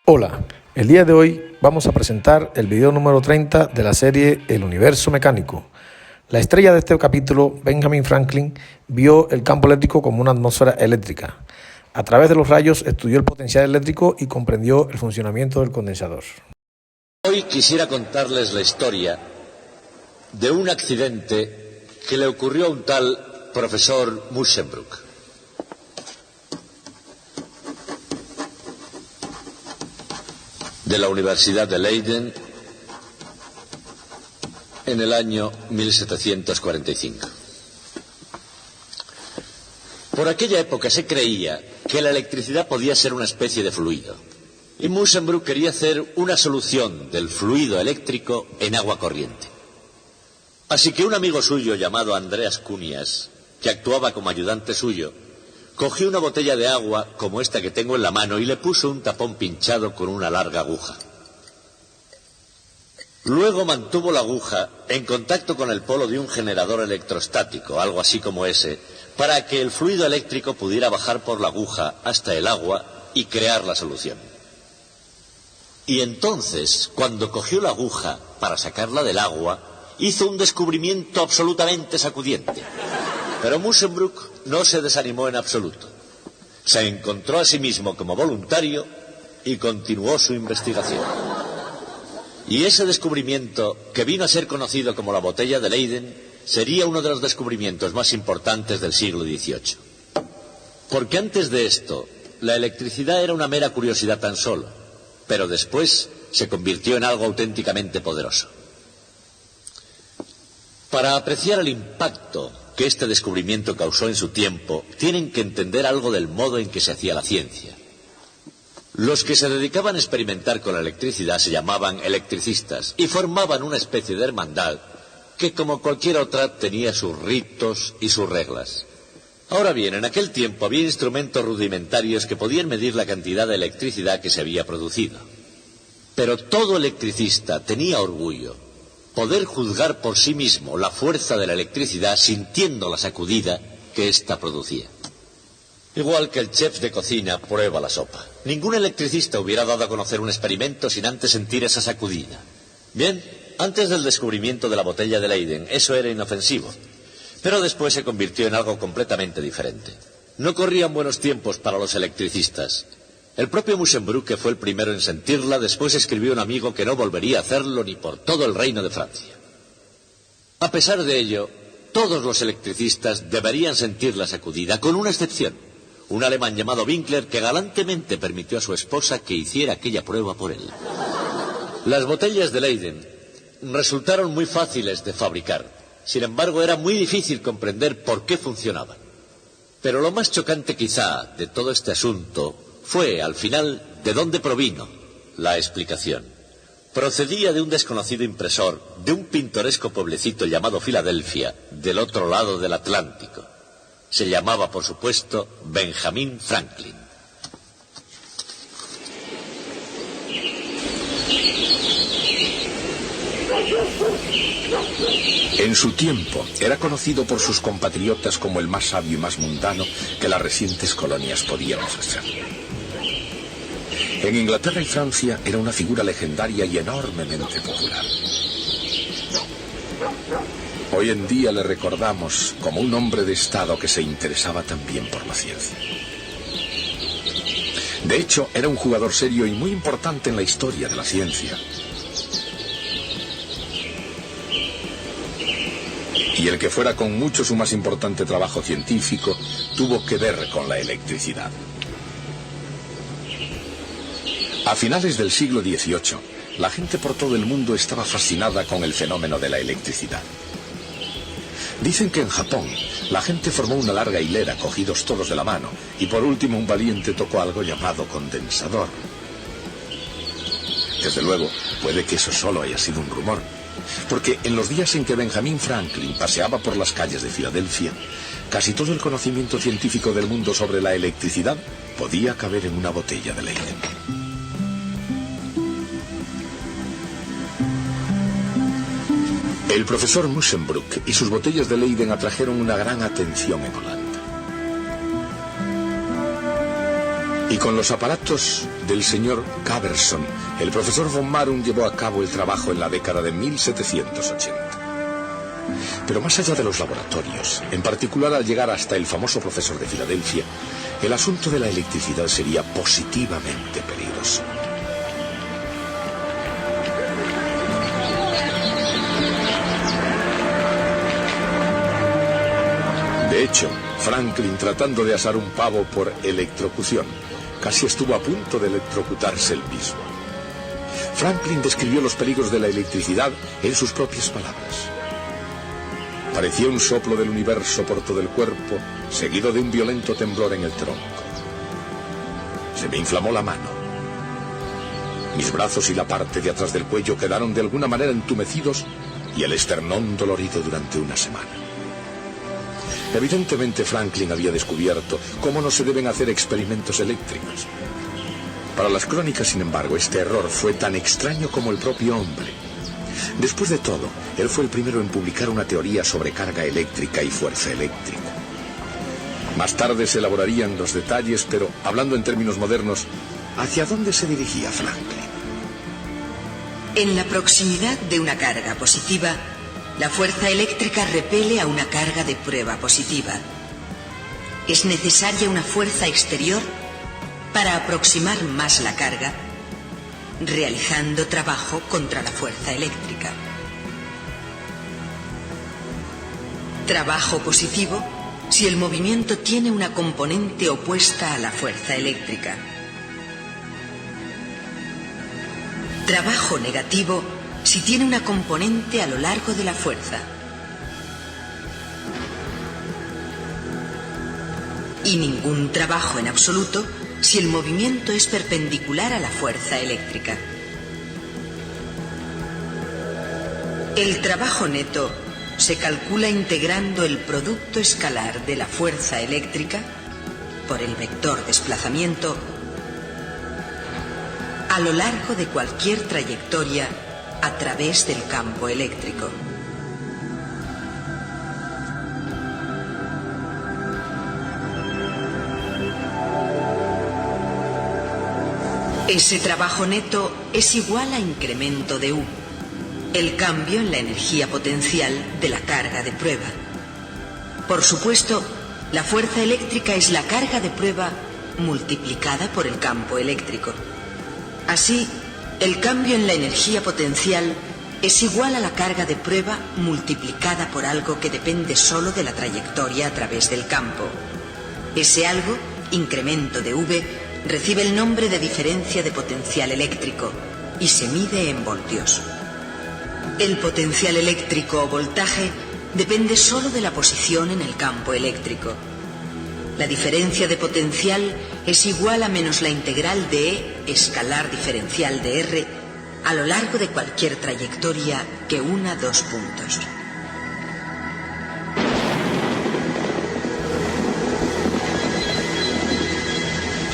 Hola, el día de hoy vamos a presentar el video número 30 de la serie El Universo Mecánico. La estrella de este capítulo, Benjamin Franklin, vio el campo eléctrico como una atmósfera eléctrica. A través de los rayos estudió el potencial eléctrico y comprendió el funcionamiento del condensador. Hoy quisiera contarles la historia de un accidente que le ocurrió a un tal profesor Musschenbroek. De la Universidad de Leiden en el año 1745. Por aquella época se creía que la electricidad podía ser una especie de fluido, y Musschenbroek quería hacer una solución del fluido eléctrico en agua corriente. Así que un amigo suyo llamado Andreas Cunias, que actuaba como ayudante suyo, cogió una botella de agua como esta que tengo en la mano y le puso un tapón pinchado con una larga aguja. Luego mantuvo la aguja en contacto con el polo de un generador electrostático, algo así como ese, para que el fluido eléctrico pudiera bajar por la aguja hasta el agua y crear la solución. Y entonces, cuando cogió la aguja para sacarla del agua, hizo un descubrimiento absolutamente sacudiente. Pero Musschenbroek no se desanimó en absoluto. Se encontró a sí mismo como voluntario y continuó su investigación. Y ese descubrimiento, que vino a ser conocido como la botella de Leiden, sería uno de los descubrimientos más importantes del siglo XVIII. Porque antes de esto, la electricidad era una mera curiosidad tan solo, pero después se convirtió en algo auténticamente poderoso. Para apreciar el impacto que este descubrimiento causó en su tiempo, tienen que entender algo del modo en que se hacía la ciencia. Los que se dedicaban a experimentar con la electricidad se llamaban electricistas y formaban una especie de hermandad que, como cualquier otra, tenía sus ritos y sus reglas. Ahora bien, en aquel tiempo había instrumentos rudimentarios que podían medir la cantidad de electricidad que se había producido. Pero todo electricista tenía orgullo: poder juzgar por sí mismo la fuerza de la electricidad sintiendo la sacudida que ésta producía. Igual que el chef de cocina prueba la sopa. Ningún electricista hubiera dado a conocer un experimento sin antes sentir esa sacudida. Bien, antes del descubrimiento de la botella de Leiden, eso era inofensivo. Pero después se convirtió en algo completamente diferente. No corrían buenos tiempos para los electricistas. El propio Musschenbroek, que fue el primero en sentirla, después escribió a un amigo que no volvería a hacerlo ni por todo el reino de Francia. A pesar de ello, todos los electricistas deberían sentir la sacudida, con una excepción: un alemán llamado Winkler, que galantemente permitió a su esposa que hiciera aquella prueba por él. Las botellas de Leiden resultaron muy fáciles de fabricar. Sin embargo, era muy difícil comprender por qué funcionaban. Pero lo más chocante quizá de todo este asunto fue, al final, de dónde provino la explicación. Procedía de un desconocido impresor de un pintoresco pueblecito llamado Filadelfia, del otro lado del Atlántico. Se llamaba, por supuesto, Benjamin Franklin. En su tiempo, era conocido por sus compatriotas como el más sabio y más mundano que las recientes colonias podían ofrecer. En Inglaterra y Francia era una figura legendaria y enormemente popular. Hoy en día le recordamos como un hombre de Estado que se interesaba también por la ciencia. De hecho, era un jugador serio y muy importante en la historia de la ciencia. Y el que fuera con mucho su más importante trabajo científico tuvo que ver con la electricidad. A finales del siglo XVIII, la gente por todo el mundo estaba fascinada con el fenómeno de la electricidad. Dicen que en Japón, la gente formó una larga hilera, cogidos todos de la mano, y por último un valiente tocó algo llamado condensador. Desde luego, puede que eso solo haya sido un rumor, porque en los días en que Benjamin Franklin paseaba por las calles de Filadelfia, casi todo el conocimiento científico del mundo sobre la electricidad podía caber en una botella de Leiden. El profesor Musschenbroek y sus botellas de Leiden atrajeron una gran atención en Holanda. Y con los aparatos del señor Caberson, el profesor von Marum llevó a cabo el trabajo en la década de 1780. Pero más allá de los laboratorios, en particular al llegar hasta el famoso profesor de Filadelfia, el asunto de la electricidad sería positivamente peligroso. De hecho, Franklin, tratando de asar un pavo por electrocución, casi estuvo a punto de electrocutarse él mismo. Franklin describió los peligros de la electricidad en sus propias palabras. Parecía un soplo del universo por todo el cuerpo, seguido de un violento temblor en el tronco. Se me inflamó la mano. Mis brazos y la parte de atrás del cuello quedaron de alguna manera entumecidos y el esternón dolorido durante una semana. Evidentemente Franklin había descubierto cómo no se deben hacer experimentos eléctricos. Para las crónicas, sin embargo, este error fue tan extraño como el propio hombre. Después de todo, él fue el primero en publicar una teoría sobre carga eléctrica y fuerza eléctrica. Más tarde se elaborarían los detalles, pero, hablando en términos modernos, ¿hacia dónde se dirigía Franklin? En la proximidad de una carga positiva, la fuerza eléctrica repele a una carga de prueba positiva. Es necesaria una fuerza exterior para aproximar más la carga, realizando trabajo contra la fuerza eléctrica. Trabajo positivo si el movimiento tiene una componente opuesta a la fuerza eléctrica. Trabajo negativo si tiene una componente a lo largo de la fuerza. Y ningún trabajo en absoluto si el movimiento es perpendicular a la fuerza eléctrica. El trabajo neto se calcula integrando el producto escalar de la fuerza eléctrica por el vector desplazamiento a lo largo de cualquier trayectoria a través del campo eléctrico. Ese trabajo neto es igual a incremento de U, el cambio en la energía potencial de la carga de prueba. Por supuesto, la fuerza eléctrica es la carga de prueba multiplicada por el campo eléctrico. Así, el cambio en la energía potencial es igual a la carga de prueba multiplicada por algo que depende solo de la trayectoria a través del campo. Ese algo, incremento de V, recibe el nombre de diferencia de potencial eléctrico y se mide en voltios. El potencial eléctrico o voltaje depende solo de la posición en el campo eléctrico. La diferencia de potencial es igual a menos la integral de E escalar diferencial de R a lo largo de cualquier trayectoria que una dos puntos.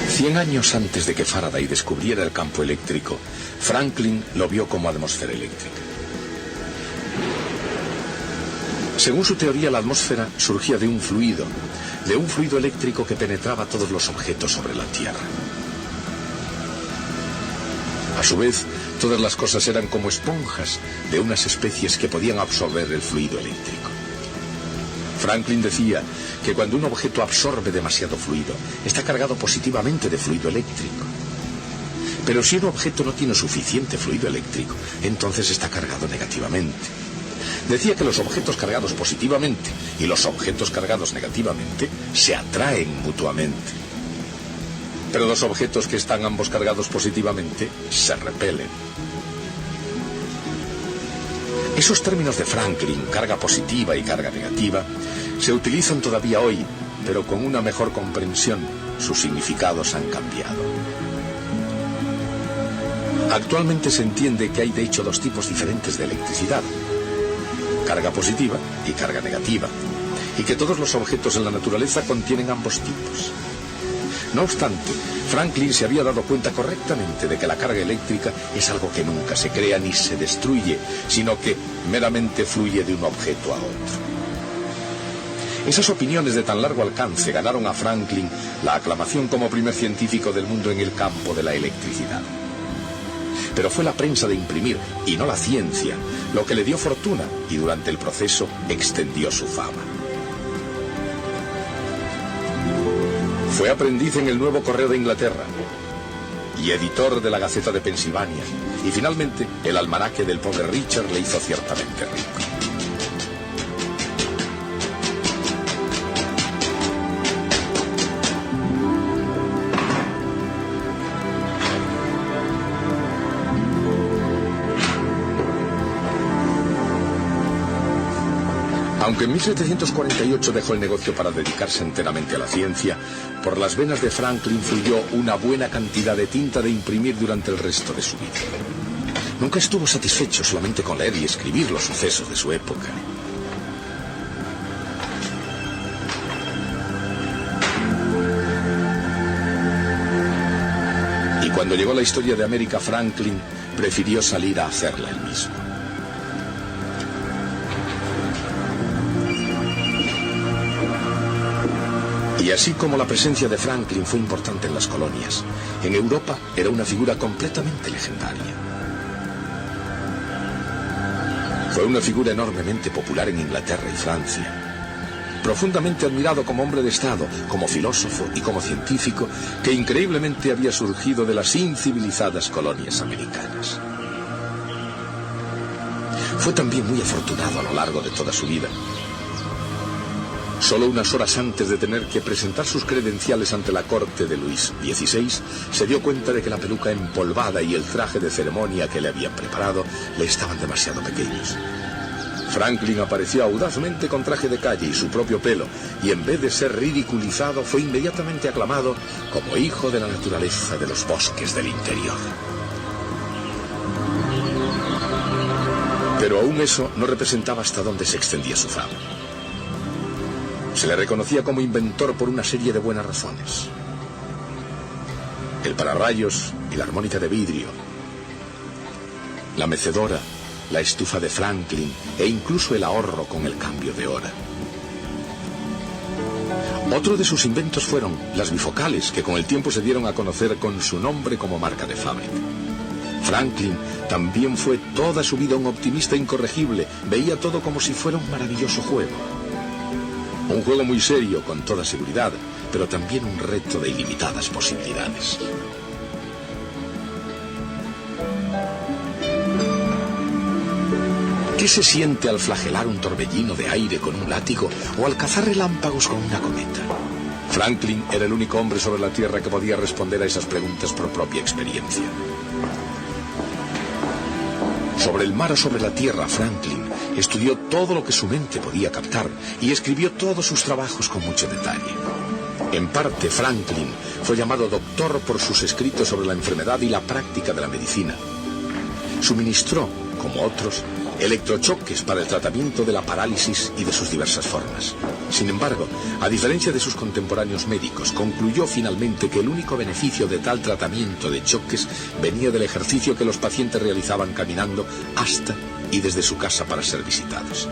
Cien años antes de que Faraday descubriera el campo eléctrico, Franklin lo vio como atmósfera eléctrica. Según su teoría, la atmósfera surgía de un fluido eléctrico que penetraba todos los objetos sobre la Tierra. A su vez, todas las cosas eran como esponjas de unas especies que podían absorber el fluido eléctrico. Franklin decía que cuando un objeto absorbe demasiado fluido, está cargado positivamente de fluido eléctrico. Pero si un objeto no tiene suficiente fluido eléctrico, entonces está cargado negativamente. Decía que los objetos cargados positivamente y los objetos cargados negativamente se atraen mutuamente. Pero los objetos que están ambos cargados positivamente se repelen. Esos términos de Franklin, carga positiva y carga negativa, se utilizan todavía hoy, pero con una mejor comprensión, sus significados han cambiado. Actualmente se entiende que hay de hecho dos tipos diferentes de electricidad: carga positiva y carga negativa, y que todos los objetos en la naturaleza contienen ambos tipos. No obstante, Franklin se había dado cuenta correctamente de que la carga eléctrica es algo que nunca se crea ni se destruye, sino que meramente fluye de un objeto a otro. Esas opiniones de tan largo alcance ganaron a Franklin la aclamación como primer científico del mundo en el campo de la electricidad. Pero fue la prensa de imprimir, y no la ciencia, lo que le dio fortuna y durante el proceso extendió su fama. Fue aprendiz en el Nuevo Correo de Inglaterra y editor de la Gaceta de Pensilvania, y finalmente el almanaque del pobre Richard le hizo ciertamente rico. Aunque en 1748 dejó el negocio para dedicarse enteramente a la ciencia, por las venas de Franklin fluyó una buena cantidad de tinta de imprimir durante el resto de su vida. Nunca estuvo satisfecho solamente con leer y escribir los sucesos de su época. Y cuando llegó la historia de América, Franklin prefirió salir a hacerla él mismo. Y así como la presencia de Franklin fue importante en las colonias, en Europa era una figura completamente legendaria. Fue una figura enormemente popular en Inglaterra y Francia, profundamente admirado como hombre de Estado, como filósofo y como científico, que increíblemente había surgido de las incivilizadas colonias americanas. Fue también muy afortunado a lo largo de toda su vida. Solo unas horas antes de tener que presentar sus credenciales ante la corte de Luis XVI, se dio cuenta de que la peluca empolvada y el traje de ceremonia que le habían preparado le estaban demasiado pequeños. Franklin apareció audazmente con traje de calle y su propio pelo, y en vez de ser ridiculizado, fue inmediatamente aclamado como hijo de la naturaleza de los bosques del interior. Pero aún eso no representaba hasta dónde se extendía su fama. Se le reconocía como inventor por una serie de buenas razones. El pararrayos y la armónica de vidrio, la mecedora, la estufa de Franklin e incluso el ahorro con el cambio de hora. Otro de sus inventos fueron las bifocales, que con el tiempo se dieron a conocer con su nombre como marca de fábrica. Franklin también fue toda su vida un optimista incorregible, veía todo como si fuera un maravilloso juego. Un juego muy serio, con toda seguridad, pero también un reto de ilimitadas posibilidades. ¿Qué se siente al flagelar un torbellino de aire con un látigo o al cazar relámpagos con una cometa? Franklin era el único hombre sobre la Tierra que podía responder a esas preguntas por propia experiencia. Sobre el mar o sobre la tierra, Franklin estudió todo lo que su mente podía captar y escribió todos sus trabajos con mucho detalle. En parte, Franklin fue llamado doctor por sus escritos sobre la enfermedad y la práctica de la medicina. Suministró, como otros, electrochoques para el tratamiento de la parálisis y de sus diversas formas. Sin embargo, a diferencia de sus contemporáneos médicos, concluyó finalmente que el único beneficio de tal tratamiento de choques venía del ejercicio que los pacientes realizaban caminando hasta y desde su casa para ser visitados.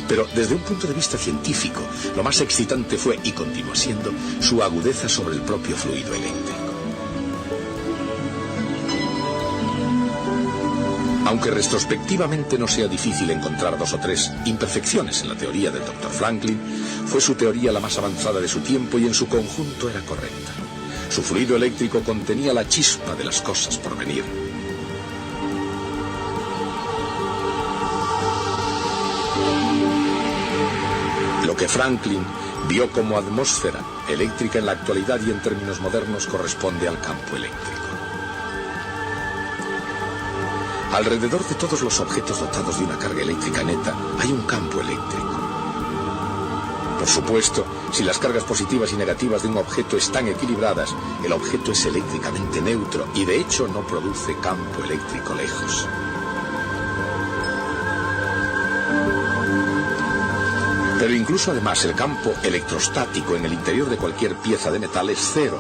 Pero desde un punto de vista científico, lo más excitante fue, y continúa siendo, su agudeza sobre el propio fluido eléctrico. Aunque retrospectivamente no sea difícil encontrar dos o tres imperfecciones en la teoría del Dr. Franklin, fue su teoría la más avanzada de su tiempo y en su conjunto era correcta. Su fluido eléctrico contenía la chispa de las cosas por venir. Lo que Franklin vio como atmósfera eléctrica en la actualidad y en términos modernos corresponde al campo eléctrico. Alrededor de todos los objetos dotados de una carga eléctrica neta hay un campo eléctrico. Por supuesto, si las cargas positivas y negativas de un objeto están equilibradas, el objeto es eléctricamente neutro y de hecho no produce campo eléctrico lejos. Pero incluso además el campo electrostático en el interior de cualquier pieza de metal es cero,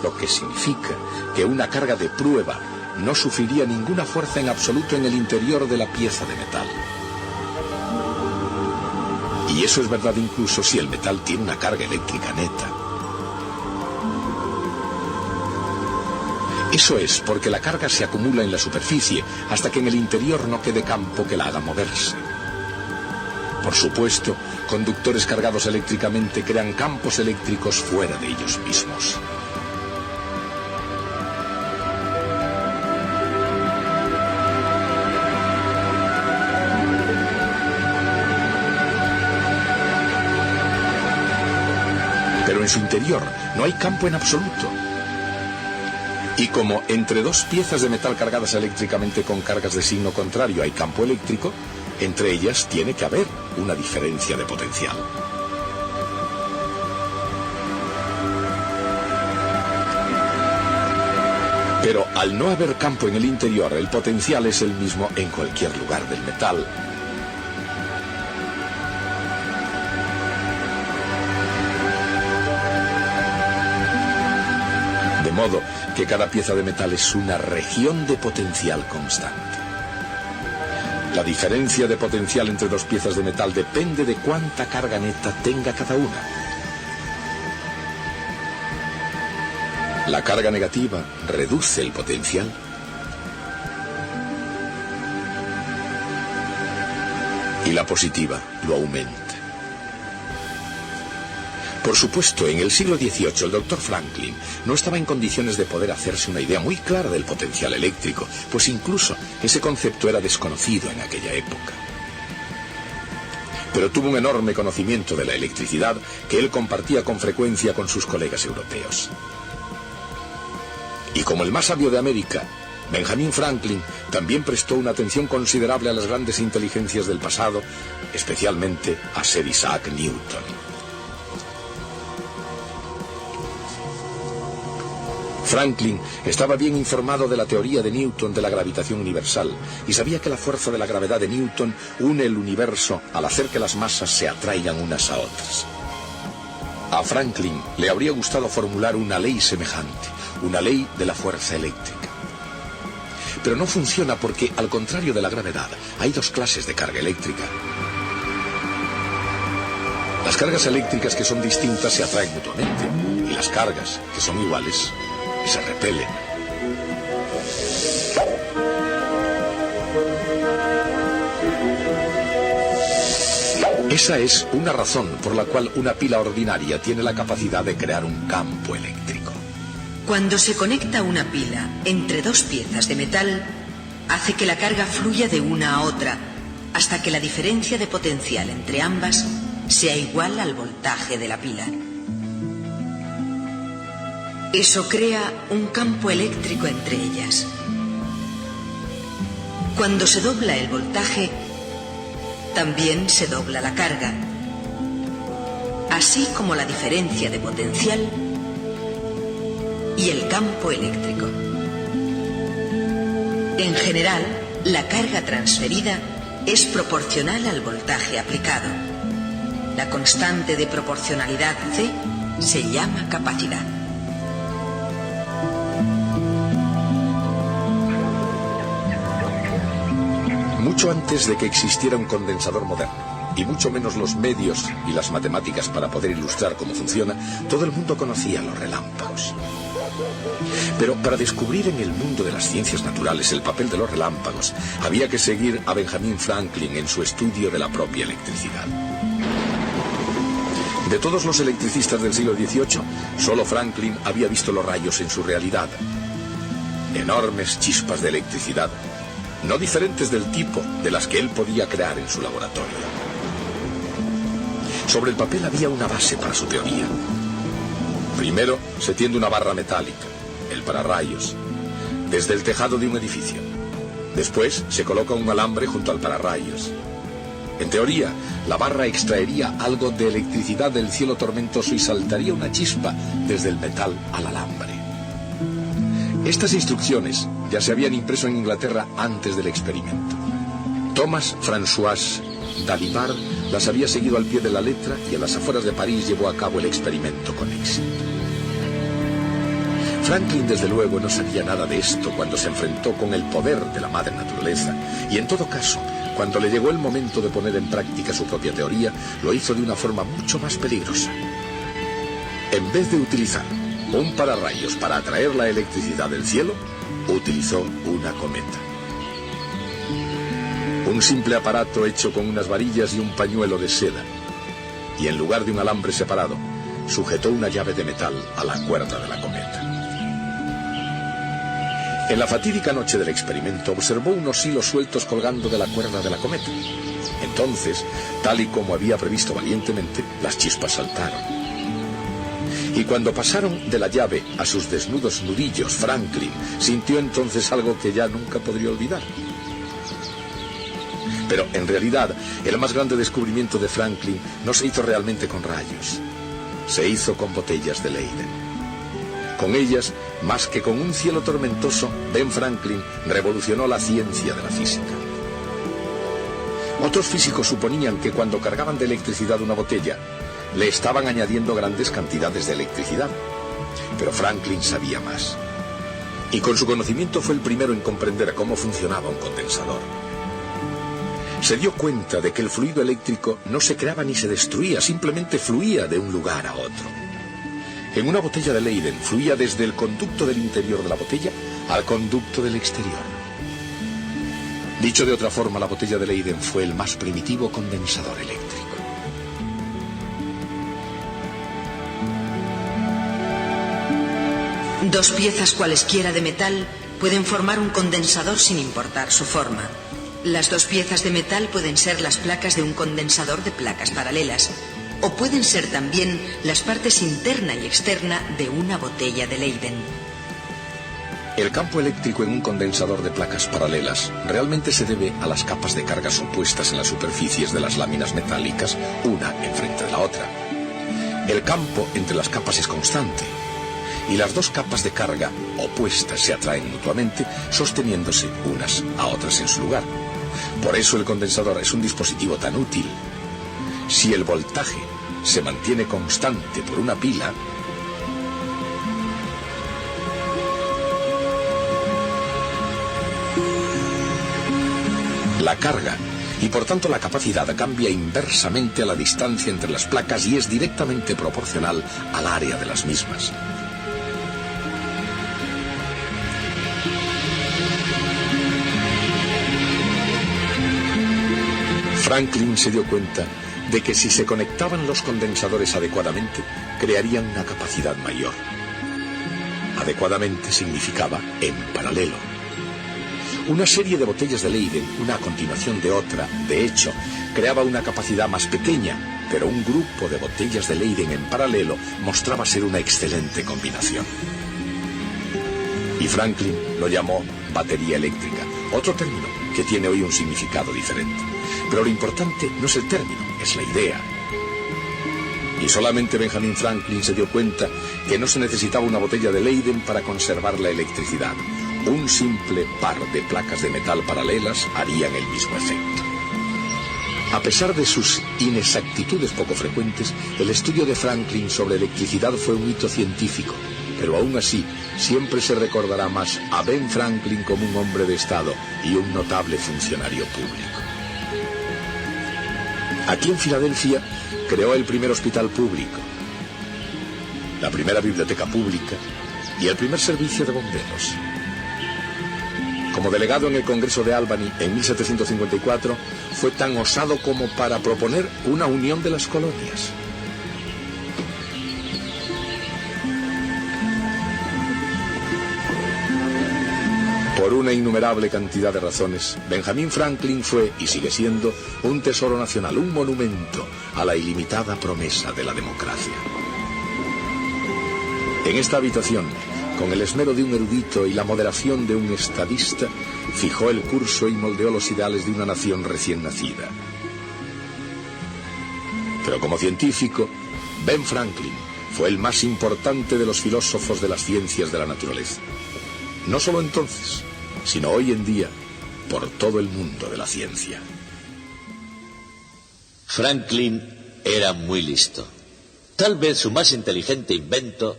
lo que significa que una carga de prueba no sufriría ninguna fuerza en absoluto en el interior de la pieza de metal. Y eso es verdad incluso si el metal tiene una carga eléctrica neta. Eso es porque la carga se acumula en la superficie hasta que en el interior no quede campo que la haga moverse. Por supuesto, conductores cargados eléctricamente crean campos eléctricos fuera de ellos mismos. Pero en su interior no hay campo en absoluto. Y como entre dos piezas de metal cargadas eléctricamente con cargas de signo contrario hay campo eléctrico, entre ellas tiene que haber una diferencia de potencial. Pero al no haber campo en el interior, el potencial es el mismo en cualquier lugar del metal. De modo que cada pieza de metal es una región de potencial constante. La diferencia de potencial entre dos piezas de metal depende de cuánta carga neta tenga cada una. La carga negativa reduce el potencial. Y la positiva lo aumenta. Por supuesto, en el siglo XVIII el doctor Franklin no estaba en condiciones de poder hacerse una idea muy clara del potencial eléctrico, pues incluso ese concepto era desconocido en aquella época. Pero tuvo un enorme conocimiento de la electricidad que él compartía con frecuencia con sus colegas europeos. Y como el más sabio de América, Benjamin Franklin también prestó una atención considerable a las grandes inteligencias del pasado, especialmente a Sir Isaac Newton. Franklin estaba bien informado de la teoría de Newton de la gravitación universal y sabía que la fuerza de la gravedad de Newton une el universo al hacer que las masas se atraigan unas a otras. A Franklin le habría gustado formular una ley semejante, una ley de la fuerza eléctrica. Pero no funciona porque, al contrario de la gravedad, hay dos clases de carga eléctrica. Las cargas eléctricas que son distintas se atraen mutuamente y las cargas que son iguales se repelen. Esa es una razón por la cual una pila ordinaria tiene la capacidad de crear un campo eléctrico. Cuando se conecta una pila entre dos piezas de metal, hace que la carga fluya de una a otra, hasta que la diferencia de potencial entre ambas sea igual al voltaje de la pila. Eso crea un campo eléctrico entre ellas. Cuando se dobla el voltaje, también se dobla la carga, así como la diferencia de potencial y el campo eléctrico. En general, la carga transferida es proporcional al voltaje aplicado. La constante de proporcionalidad C se llama capacidad. Mucho antes de que existiera un condensador moderno, y mucho menos los medios y las matemáticas para poder ilustrar cómo funciona, todo el mundo conocía los relámpagos. Pero para descubrir en el mundo de las ciencias naturales el papel de los relámpagos, había que seguir a Benjamin Franklin en su estudio de la propia electricidad. De todos los electricistas del siglo XVIII, solo Franklin había visto los rayos en su realidad. Enormes chispas de electricidad, no diferentes del tipo de las que él podía crear en su laboratorio. Sobre el papel había una base para su teoría. Primero se tiende una barra metálica, el pararrayos, desde el tejado de un edificio. Después se coloca un alambre junto al pararrayos. En teoría, la barra extraería algo de electricidad del cielo tormentoso y saltaría una chispa desde el metal al alambre. Estas instrucciones ya se habían impreso en Inglaterra antes del experimento. Thomas François Dalibard las había seguido al pie de la letra y en las afueras de París llevó a cabo el experimento con éxito. Franklin, desde luego, no sabía nada de esto cuando se enfrentó con el poder de la madre naturaleza, y en todo caso, cuando le llegó el momento de poner en práctica su propia teoría, lo hizo de una forma mucho más peligrosa. En vez de utilizar un pararrayos para atraer la electricidad del cielo, utilizó una cometa. Un simple aparato hecho con unas varillas y un pañuelo de seda, y en lugar de un alambre separado, sujetó una llave de metal a la cuerda de la cometa. En la fatídica noche del experimento observó unos hilos sueltos colgando de la cuerda de la cometa. Entonces, tal y como había previsto valientemente, las chispas saltaron. Y cuando pasaron de la llave a sus desnudos nudillos, Franklin sintió entonces algo que ya nunca podría olvidar. Pero en realidad, el más grande descubrimiento de Franklin no se hizo realmente con rayos. Se hizo con botellas de Leyden. Con ellas, más que con un cielo tormentoso, Ben Franklin revolucionó la ciencia de la física. Otros físicos suponían que cuando cargaban de electricidad una botella, le estaban añadiendo grandes cantidades de electricidad. Pero Franklin sabía más. Y con su conocimiento fue el primero en comprender cómo funcionaba un condensador. Se dio cuenta de que el fluido eléctrico no se creaba ni se destruía, simplemente fluía de un lugar a otro. En una botella de Leyden fluía desde el conducto del interior de la botella al conducto del exterior. Dicho de otra forma, la botella de Leyden fue el más primitivo condensador eléctrico. Dos piezas cualesquiera de metal pueden formar un condensador sin importar su forma. Las dos piezas de metal pueden ser las placas de un condensador de placas paralelas, o pueden ser también las partes interna y externa de una botella de Leyden. El campo eléctrico en un condensador de placas paralelas realmente se debe a las capas de cargas opuestas en las superficies de las láminas metálicas, una enfrente de la otra. El campo entre las capas es constante, y las dos capas de carga opuestas se atraen mutuamente, sosteniéndose unas a otras en su lugar. Por eso el condensador es un dispositivo tan útil. Si el voltaje se mantiene constante por una pila, la carga y por tanto la capacidad cambia inversamente a la distancia entre las placas y es directamente proporcional al área de las mismas. Franklin se dio cuenta de que si se conectaban los condensadores adecuadamente, crearían una capacidad mayor. Adecuadamente significaba en paralelo. Una serie de botellas de Leyden, una a continuación de otra, de hecho, creaba una capacidad más pequeña, pero un grupo de botellas de Leyden en paralelo mostraba ser una excelente combinación. Y Franklin lo llamó batería eléctrica, otro término que tiene hoy un significado diferente. Pero lo importante no es el término, es la idea. Y solamente Benjamin Franklin se dio cuenta que no se necesitaba una botella de Leyden para conservar la electricidad. Un simple par de placas de metal paralelas harían el mismo efecto. A pesar de sus inexactitudes poco frecuentes, el estudio de Franklin sobre electricidad fue un hito científico, pero aún así siempre se recordará más a Ben Franklin como un hombre de Estado y un notable funcionario público. Aquí en Filadelfia creó el primer hospital público, la primera biblioteca pública y el primer servicio de bomberos. Como delegado en el Congreso de Albany en 1754, fue tan osado como para proponer una unión de las colonias. Por una innumerable cantidad de razones, Benjamin Franklin fue, y sigue siendo, un tesoro nacional, un monumento a la ilimitada promesa de la democracia. En esta habitación, con el esmero de un erudito y la moderación de un estadista, fijó el curso y moldeó los ideales de una nación recién nacida. Pero como científico, Ben Franklin fue el más importante de los filósofos de las ciencias de la naturaleza. No solo entonces, sino hoy en día, por todo el mundo de la ciencia. Franklin era muy listo. Tal vez su más inteligente invento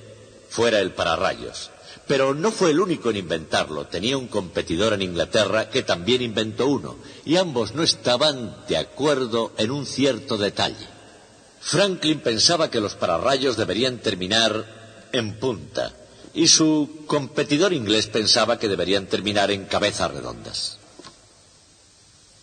fuera el pararrayos, Pero no fue el único en inventarlo. Tenía un competidor en Inglaterra que también inventó uno, y ambos no estaban de acuerdo en un cierto detalle. Franklin pensaba que los pararrayos deberían terminar en punta, y su competidor inglés pensaba que deberían terminar en cabezas redondas.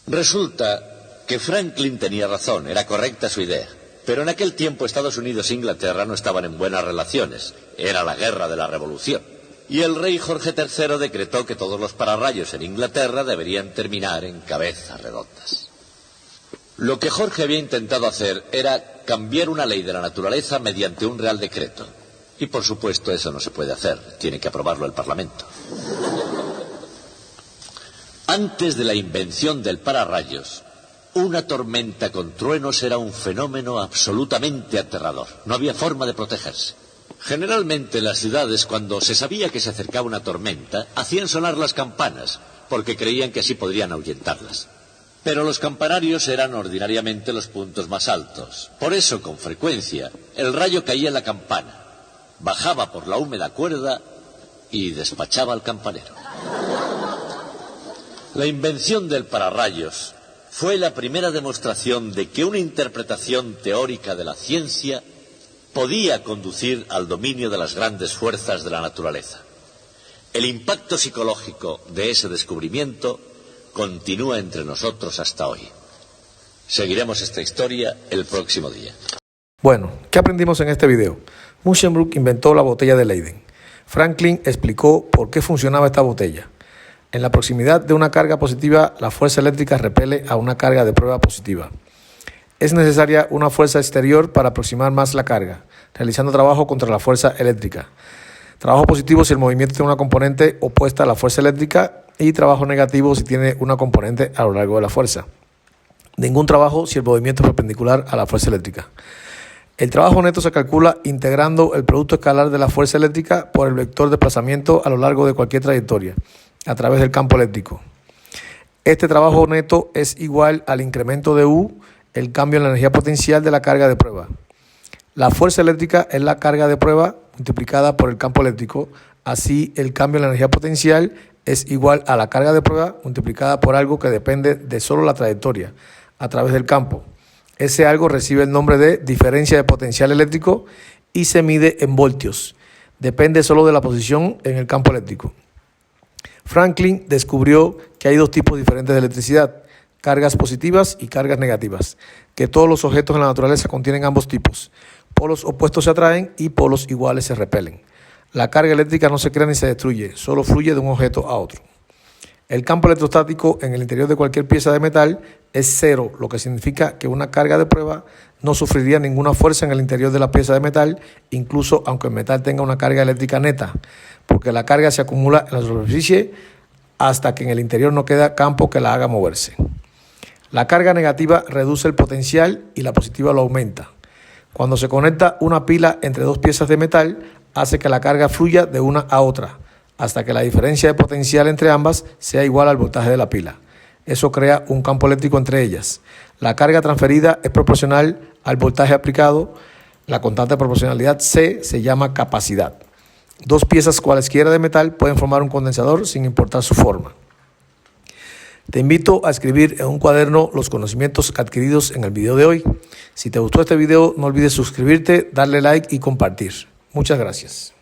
Resulta que Franklin tenía razón, era correcta su idea. Pero en aquel tiempo Estados Unidos e Inglaterra no estaban en buenas relaciones. Era la guerra de la Revolución. Y el rey Jorge III decretó que todos los pararrayos en Inglaterra deberían terminar en cabezas redondas. Lo que Jorge había intentado hacer era cambiar una ley de la naturaleza mediante un real decreto. Y por supuesto eso no se puede hacer, tiene que aprobarlo el Parlamento. Antes de la invención del pararrayos, una tormenta con truenos era un fenómeno absolutamente aterrador. No había forma de protegerse. Generalmente en las ciudades, cuando se sabía que se acercaba una tormenta, hacían sonar las campanas, porque creían que así podrían ahuyentarlas. Pero los campanarios eran ordinariamente los puntos más altos. Por eso, con frecuencia, el rayo caía en la campana, bajaba por la húmeda cuerda y despachaba al campanero. La invención del pararrayos fue la primera demostración de que una interpretación teórica de la ciencia podía conducir al dominio de las grandes fuerzas de la naturaleza. El impacto psicológico de ese descubrimiento continúa entre nosotros hasta hoy. Seguiremos esta historia el próximo día. Bueno, ¿qué aprendimos en este video? Musschenbroek inventó la botella de Leyden. Franklin explicó por qué funcionaba esta botella. En la proximidad de una carga positiva, la fuerza eléctrica repele a una carga de prueba positiva. Es necesaria una fuerza exterior para aproximar más la carga, realizando trabajo contra la fuerza eléctrica. Trabajo positivo si el movimiento tiene una componente opuesta a la fuerza eléctrica y trabajo negativo si tiene una componente a lo largo de la fuerza. Ningún trabajo si el movimiento es perpendicular a la fuerza eléctrica. El trabajo neto se calcula integrando el producto escalar de la fuerza eléctrica por el vector de desplazamiento a lo largo de cualquier trayectoria, a través del campo eléctrico. Este trabajo neto es igual al incremento de U, el cambio en la energía potencial de la carga de prueba. La fuerza eléctrica es la carga de prueba multiplicada por el campo eléctrico. Así, el cambio en la energía potencial es igual a la carga de prueba multiplicada por algo que depende de solo la trayectoria a través del campo. Ese algo recibe el nombre de diferencia de potencial eléctrico y se mide en voltios. Depende solo de la posición en el campo eléctrico. Franklin descubrió que hay dos tipos diferentes de electricidad, cargas positivas y cargas negativas, que todos los objetos en la naturaleza contienen ambos tipos. Polos opuestos se atraen y polos iguales se repelen. La carga eléctrica no se crea ni se destruye, solo fluye de un objeto a otro. El campo electrostático en el interior de cualquier pieza de metal es cero, lo que significa que una carga de prueba no sufriría ninguna fuerza en el interior de la pieza de metal, incluso aunque el metal tenga una carga eléctrica neta, porque la carga se acumula en la superficie hasta que en el interior no queda campo que la haga moverse. La carga negativa reduce el potencial y la positiva lo aumenta. Cuando se conecta una pila entre dos piezas de metal, hace que la carga fluya de una a otra, hasta que la diferencia de potencial entre ambas sea igual al voltaje de la pila. Eso crea un campo eléctrico entre ellas. La carga transferida es proporcional al voltaje aplicado. La constante de proporcionalidad C se llama capacidad. Dos piezas cualesquiera de metal pueden formar un condensador sin importar su forma. Te invito a escribir en un cuaderno los conocimientos adquiridos en el video de hoy. Si te gustó este video, no olvides suscribirte, darle like y compartir. Muchas gracias.